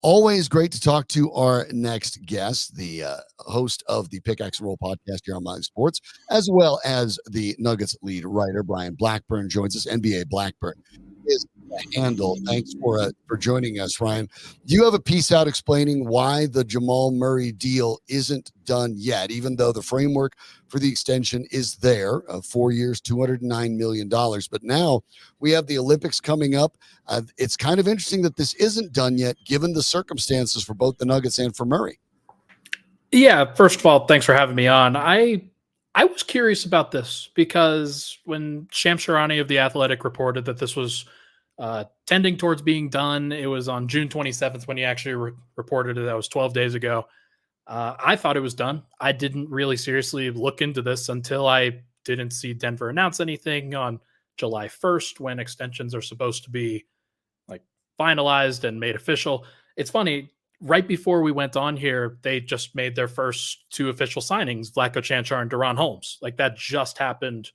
Always great to talk to our next guest, the host of the Pickaxe and Roll podcast here on My Sports, as well as the Nuggets lead writer, Brian Blackburn, joins us. NBA Blackburn is the handle. Thanks for joining us, Ryan. Do you have a piece out explaining why the Jamal Murray deal isn't done yet, even though the framework for the extension is there, 4 years, $209 million. But now we have the Olympics coming up. It's kind of interesting that this isn't done yet, given the circumstances for both the Nuggets and for Murray. Yeah, first of all, thanks for having me on. I was curious about this because when Shams Charania of The Athletic reported that this was tending towards being done, it was on June 27th when he actually reported it. That was 12 days ago. I thought it was done. I didn't really seriously look into this until I didn't see Denver announce anything on July 1st when extensions are supposed to be like finalized and made official. It's funny, right before we went on here, they just made their first two official signings, Vlatko Cancar and Deron Holmes. Like that just happened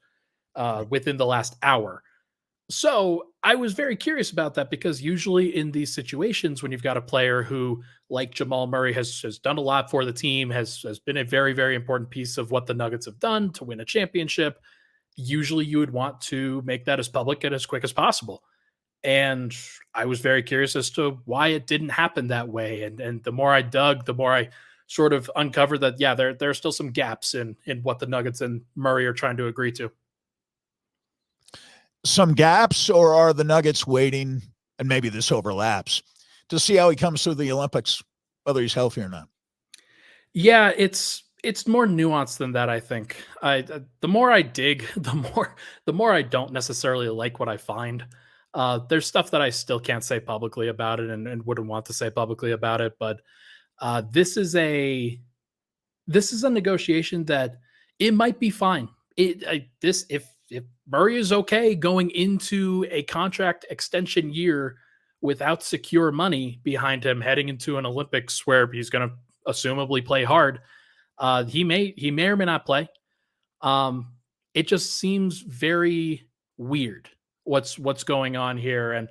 within the last hour. So I was very curious about that because usually in these situations, when you've got a player who, like Jamal Murray, has done a lot for the team, has been a very, very important piece of what the Nuggets have done to win a championship, usually you would want to make that as public and as quick as possible. And I was very curious as to why it didn't happen that way. And the more I dug, the more I sort of uncovered that, yeah, there are still some gaps in what the Nuggets and Murray are trying to agree to. Some gaps, or are the Nuggets waiting, and maybe this overlaps, to see how he comes through the Olympics, whether he's healthy or not? Yeah, it's more nuanced than that, I think. The more I dig, the more I don't necessarily like what I find. There's stuff that I still can't say publicly about it and wouldn't want to say publicly about it, but this is a negotiation that it might be fine. If Murray is okay going into a contract extension year without secure money behind him, heading into an Olympics where he's going to assumably play hard, he may or may not play. It just seems very weird what's going on here, and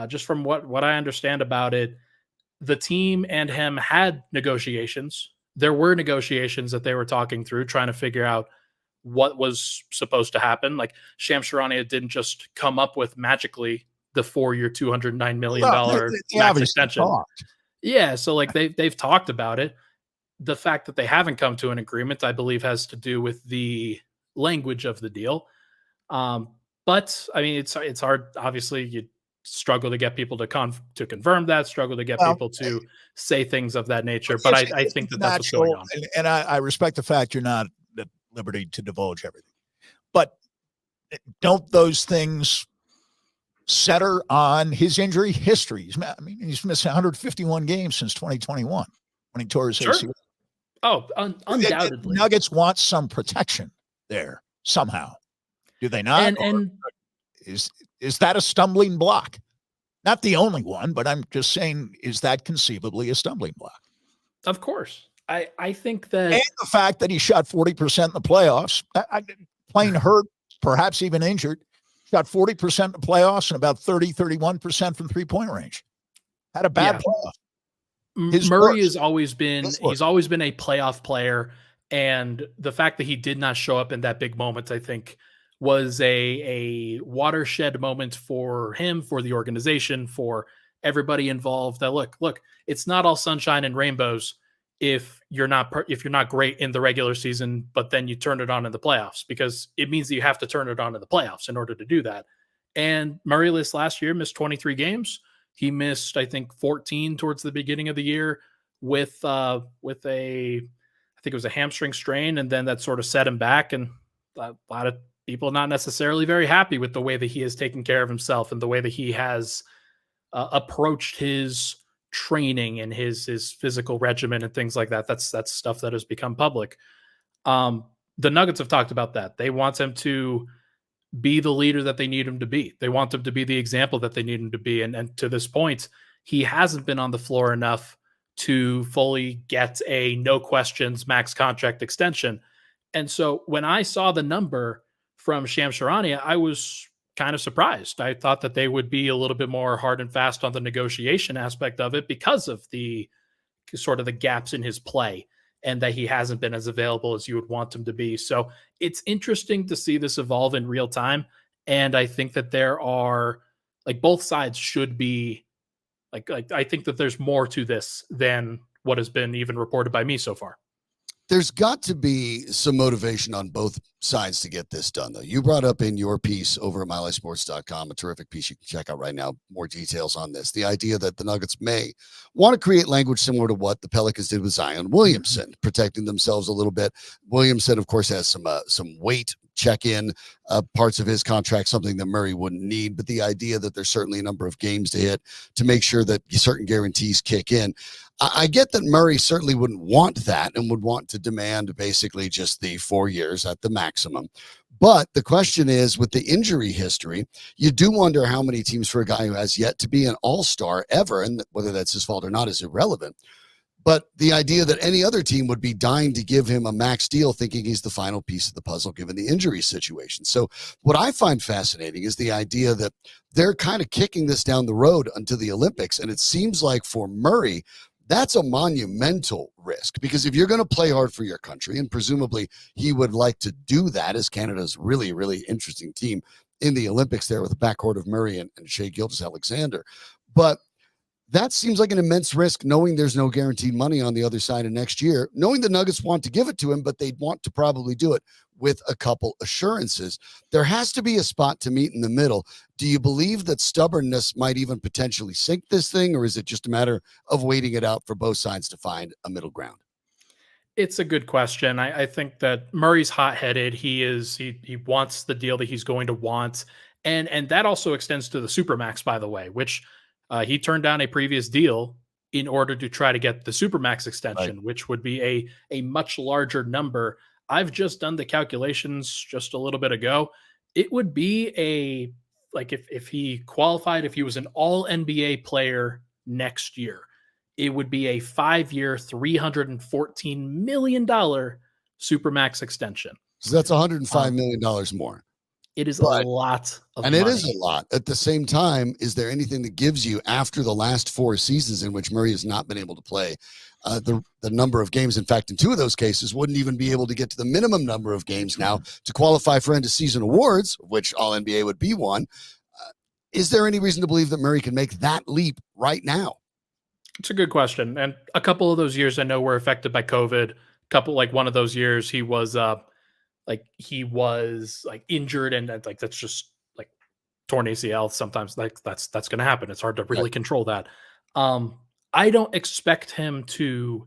just from what I understand about it, the team and him had negotiations. There were negotiations that they were talking through, trying to figure out what was supposed to happen. Like Shams Charania didn't just come up with magically the 4-year, $209 million max extension. Yeah, so like they've talked about it. The fact that they haven't come to an agreement, I believe, has to do with the language of the deal. But I mean, it's hard. Obviously, you struggle to get people to confirm that, struggle to get people to say things of that nature. But I think that's what's going on. And I respect the fact you're not at liberty to divulge everything. But don't those things center on his injury history? He's missed 151 games since 2021 when he tore his ACL. Oh, undoubtedly. Nuggets want some protection there somehow. Do they not? And is that a stumbling block? Not the only one, but I'm just saying, is that conceivably a stumbling block? Of course. I think that... And the fact that he shot 40% in the playoffs, playing hurt, perhaps even injured, shot 40% in the playoffs and about 31% from three-point range. Had a bad playoff. Murray has always been a playoff player, and the fact that he did not show up in that big moment, I think, was a watershed moment for him, for the organization, for everybody involved. That look, it's not all sunshine and rainbows if you're not great in the regular season, but then you turn it on in the playoffs, because it means that you have to turn it on in the playoffs in order to do that. And Murray last year missed 23 games. He missed, I think, 14 towards the beginning of the year with I think it was a hamstring strain, and then that sort of set him back. And a lot of people not necessarily very happy with the way that he has taken care of himself and the way that he has approached his training and his physical regimen and things like that. That's stuff that has become public. The Nuggets have talked about that. They want him to be the leader that they need him to be. They want him to be the example that they need him to be. And to this point, he hasn't been on the floor enough to fully get a no questions max contract extension. And so when I saw the number from Shams Charania, I was kind of surprised. I thought that they would be a little bit more hard and fast on the negotiation aspect of it because of the sort of the gaps in his play and that he hasn't been as available as you would want him to be. So it's interesting to see this evolve in real time. And I think that there are like both sides should be like I think that there's more to this than what has been even reported by me so far. There's got to be some motivation on both sides to get this done, though. You brought up in your piece over at MileHighSports.com, a terrific piece you can check out right now, more details on this. The idea that the Nuggets may want to create language similar to what the Pelicans did with Zion Williamson, protecting themselves a little bit. Williamson, of course, has some weight check-in parts of his contract, something that Murray wouldn't need. But the idea that there's certainly a number of games to hit to make sure that certain guarantees kick in. I get that Murray certainly wouldn't want that and would want to demand basically just the 4 years at the maximum. But the question is, with the injury history, you do wonder how many teams for a guy who has yet to be an all-star ever, and whether that's his fault or not is irrelevant. But the idea that any other team would be dying to give him a max deal, thinking he's the final piece of the puzzle, given the injury situation. So what I find fascinating is the idea that they're kind of kicking this down the road until the Olympics. And it seems like for Murray, that's a monumental risk, because if you're going to play hard for your country, and presumably he would like to do that as Canada's really, really interesting team in the Olympics there with the backcourt of Murray and Shai Gilgeous-Alexander. But that seems like an immense risk, knowing there's no guaranteed money on the other side of next year, knowing the Nuggets want to give it to him, but they'd want to probably do it with a couple assurances. There has to be a spot to meet in the middle. Do you believe that stubbornness might even potentially sink this thing, or is it just a matter of waiting it out for both sides to find a middle ground? It's a good question. I think that Murray's hot-headed. He wants the deal that he's going to want. And that also extends to the Supermax, by the way, which he turned down a previous deal in order to try to get the Supermax extension, right, which would be a much larger number. I've just done the calculations just a little bit ago. It would be if he qualified, if he was an all NBA player next year, it would be a 5-year, $314 million Supermax extension. So that's $105 million more. It is a lot of money. It is a lot. At the same time, is there anything that gives you, after the last 4 seasons in which Murray has not been able to play the number of games? In fact, in 2 of those cases, wouldn't even be able to get to the minimum number of games now to qualify for end-of-season awards, which All-NBA would be one. Is there any reason to believe that Murray can make that leap right now? It's a good question. And a couple of those years I know were affected by COVID. One of those years he was injured, and that's just like torn ACL. Sometimes that's going to happen. It's hard to really control that. I don't expect him to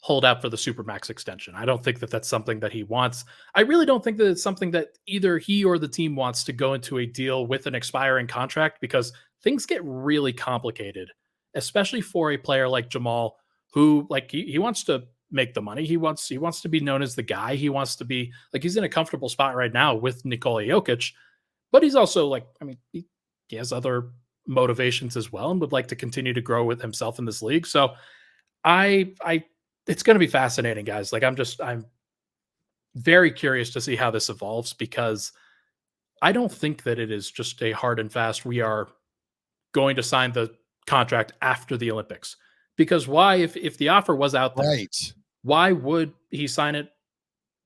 hold out for the Supermax extension. I don't think that that's something that he wants. I really don't think that it's something that either he or the team wants to go into a deal with an expiring contract, because things get really complicated, especially for a player like Jamal, who he wants to make the money. He wants to be known as the guy. He wants to be he's in a comfortable spot right now with Nikola Jokic, but he's also he has other motivations as well and would like to continue to grow with himself in this league. So it's going to be fascinating, guys. I'm very curious to see how this evolves, because I don't think that it is just a hard and fast, we are going to sign the contract after the Olympics. Because why, if the offer was out there, why would he sign it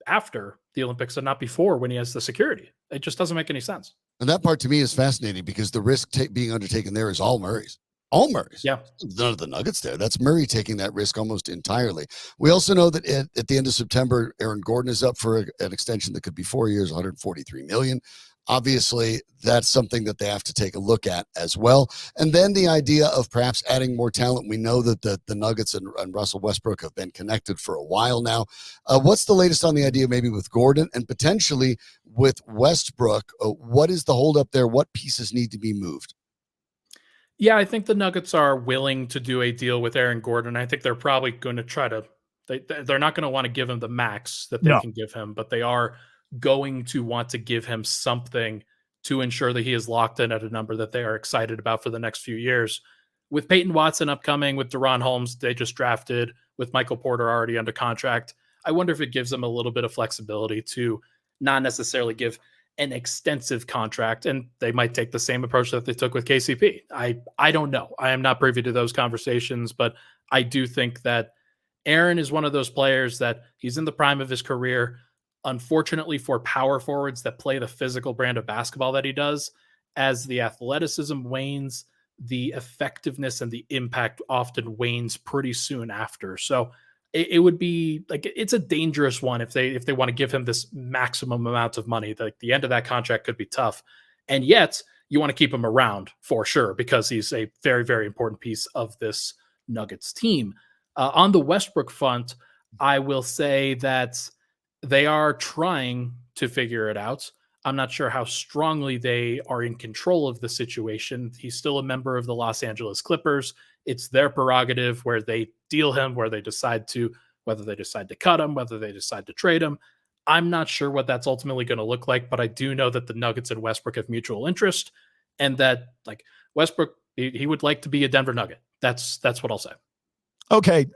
after the Olympics and not before, when he has the security? It just doesn't make any sense. And that part to me is fascinating, because the risk being undertaken there is all Murray's. All Murray's. Yeah. None of the Nuggets there. That's Murray taking that risk almost entirely. We also know that at the end of September, Aaron Gordon is up for an extension that could be 4 years, $143 million. Obviously, that's something that they have to take a look at as well. And then the idea of perhaps adding more talent. We know that the Nuggets and Russell Westbrook have been connected for a while now. What's the latest on the idea maybe with Gordon and potentially with Westbrook? What is the holdup there? What pieces need to be moved? Yeah, I think the Nuggets are willing to do a deal with Aaron Gordon. I think they're probably going to try to they're not going to want to give him the max that they can give him, but they are going to want to give him something to ensure that he is locked in at a number that they are excited about for the next few years. With Peyton Watson upcoming, with Deron Holmes, they just drafted, with Michael Porter already under contract, I wonder if it gives them a little bit of flexibility to not necessarily give an extensive contract, and they might take the same approach that they took with KCP. I don't know. I am not privy to those conversations, but I do think that Aaron is one of those players that he's in the prime of his career. Unfortunately for power forwards that play the physical brand of basketball that he does, as the athleticism wanes, the effectiveness and the impact often wanes pretty soon after. So it would be like, it's a dangerous one if they want to give him this maximum amount of money. Like the end of that contract could be tough. And yet you want to keep him around for sure, because he's a very, very important piece of this Nuggets team. On the Westbrook front, I will say that they are trying to figure it out. I'm not sure how strongly they are in control of the situation. He's still a member of the Los Angeles Clippers. It's their prerogative where they deal him, whether they decide to cut him, whether they decide to trade him. I'm not sure what that's ultimately going to look like, but I do know that the Nuggets and Westbrook have mutual interest, and that like Westbrook, he would like to be a Denver Nugget. That's what I'll say. Okay.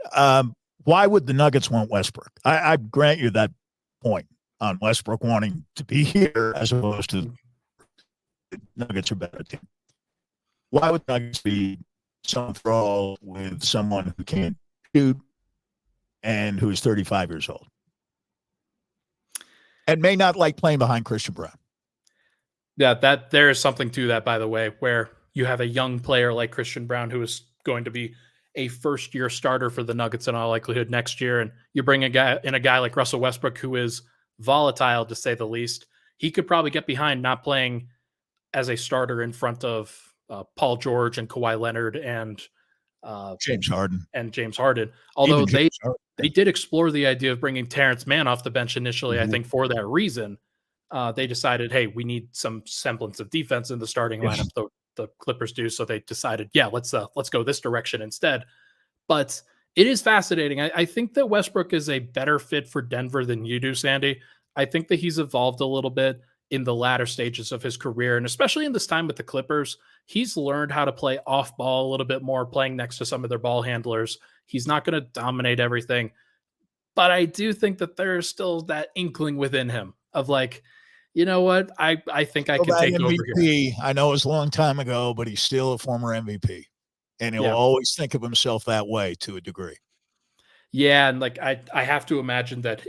Why would the Nuggets want Westbrook? I grant you that point on Westbrook wanting to be here as opposed to the Nuggets are better team. Why would Nuggets be so enthralled with someone who can't shoot and who is 35 years old and may not like playing behind Christian Brown? Yeah, that there is something to that, by the way, where you have a young player like Christian Brown who is going to be a first-year starter for the Nuggets in all likelihood next year, and you bring a guy like Russell Westbrook, who is volatile to say the least. He could probably get behind not playing as a starter in front of Paul George and Kawhi Leonard and James Harden. Although they did explore the idea of bringing Terrence Mann off the bench initially, I think for that reason. They decided, hey, we need some semblance of defense in the starting lineup. The Clippers do, so they decided, yeah, let's go this direction instead. But it is fascinating. I think that Westbrook is a better fit for Denver than you do, Sandy. I think that he's evolved a little bit in the latter stages of his career, and especially in this time with the Clippers, he's learned how to play off ball a little bit more, playing next to some of their ball handlers. He's not going to dominate everything, but I do think that there's still that inkling within him of like, you know what? I think I can take MVP, over here. I know it was a long time ago, but he's still a former MVP. And he'll always think of himself that way to a degree. Yeah, and like I have to imagine that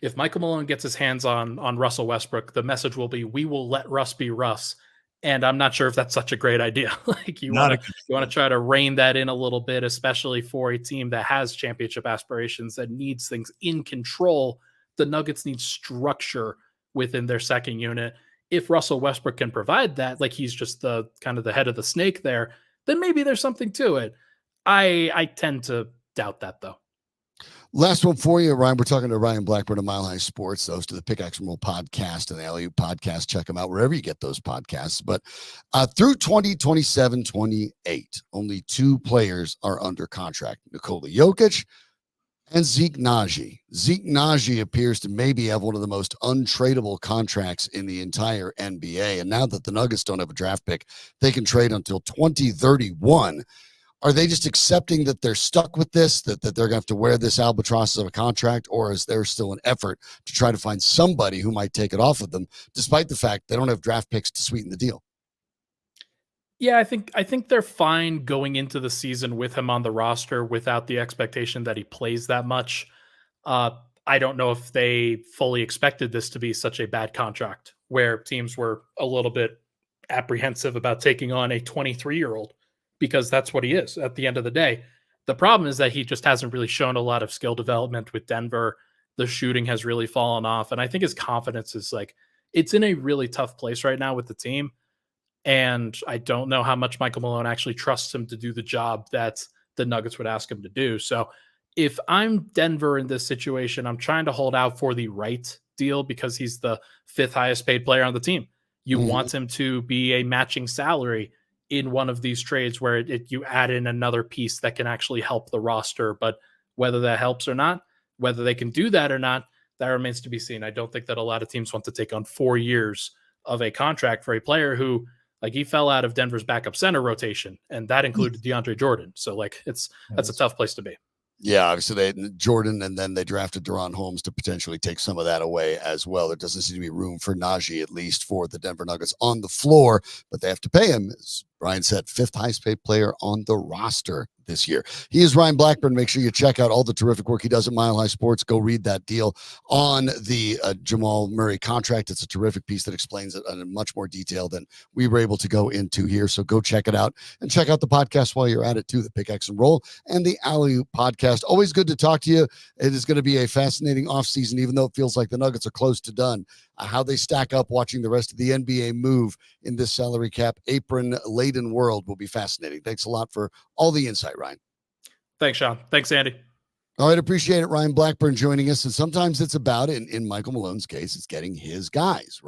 if Michael Malone gets his hands on Russell Westbrook, the message will be, we will let Russ be Russ. And I'm not sure if that's such a great idea. Like you want to try to rein that in a little bit, especially for a team that has championship aspirations, that needs things in control. The Nuggets need structure within their second unit. If Russell Westbrook can provide that, like he's just the kind of the head of the snake there, then maybe there's something to it. I tend to doubt that though. Last one for you, Ryan. We're talking to Ryan Blackburn of Mile High Sports, the host of the Pickaxe and Roll podcast and the LU podcast. Check them out wherever you get those podcasts. But through 2027-28, only two players are under contract: Nikola Jokic and Zeke Naji. Zeke Naji appears to maybe have one of the most untradeable contracts in the entire NBA. And now that the Nuggets don't have a draft pick, they can trade until 2031. Are they just accepting that they're stuck with this, that they're going to have to wear this albatross of a contract, or is there still an effort to try to find somebody who might take it off of them, despite the fact they don't have draft picks to sweeten the deal? Yeah, I think they're fine going into the season with him on the roster without the expectation that he plays that much. I don't know if they fully expected this to be such a bad contract, where teams were a little bit apprehensive about taking on a 23-year-old, because that's what he is at the end of the day. The problem is that he just hasn't really shown a lot of skill development with Denver. The shooting has really fallen off, and I think his confidence is like, it's in a really tough place right now with the team. And I don't know how much Michael Malone actually trusts him to do the job that the Nuggets would ask him to do. So if I'm Denver in this situation, I'm trying to hold out for the right deal, because he's the fifth highest paid player on the team. You want him to be a matching salary in one of these trades where you add in another piece that can actually help the roster. But whether that helps or not, whether they can do that or not, that remains to be seen. I don't think that a lot of teams want to take on 4 years of a contract for a player who, like, he fell out of Denver's backup center rotation, and that included DeAndre Jordan. So like that's a tough place to be. Yeah, obviously Jordan, and then they drafted Deron Holmes to potentially take some of that away as well. There doesn't seem to be room for Najee, at least for the Denver Nuggets on the floor, but they have to pay him. As Brian said, 5th highest paid player on the roster this year. He is Ryan Blackburn. Make sure you check out all the terrific work he does at Mile High Sports. Go read that deal on the Jamal Murray contract. It's a terrific piece that explains it in much more detail than we were able to go into here. So go check it out, and check out the podcast while you're at it too, the Pickaxe and Roll and the Alley podcast. Always good to talk to you. It is going to be a fascinating offseason, even though it feels like the Nuggets are close to done. How they stack up watching the rest of the NBA move in this salary cap apron laden world will be fascinating. Thanks a lot for all the insight, Ryan. Thanks, Shawn. Thanks, Andy. All right, appreciate it. Ryan Blackburn joining us. And sometimes it's about, in Michael Malone's case, it's getting his guys.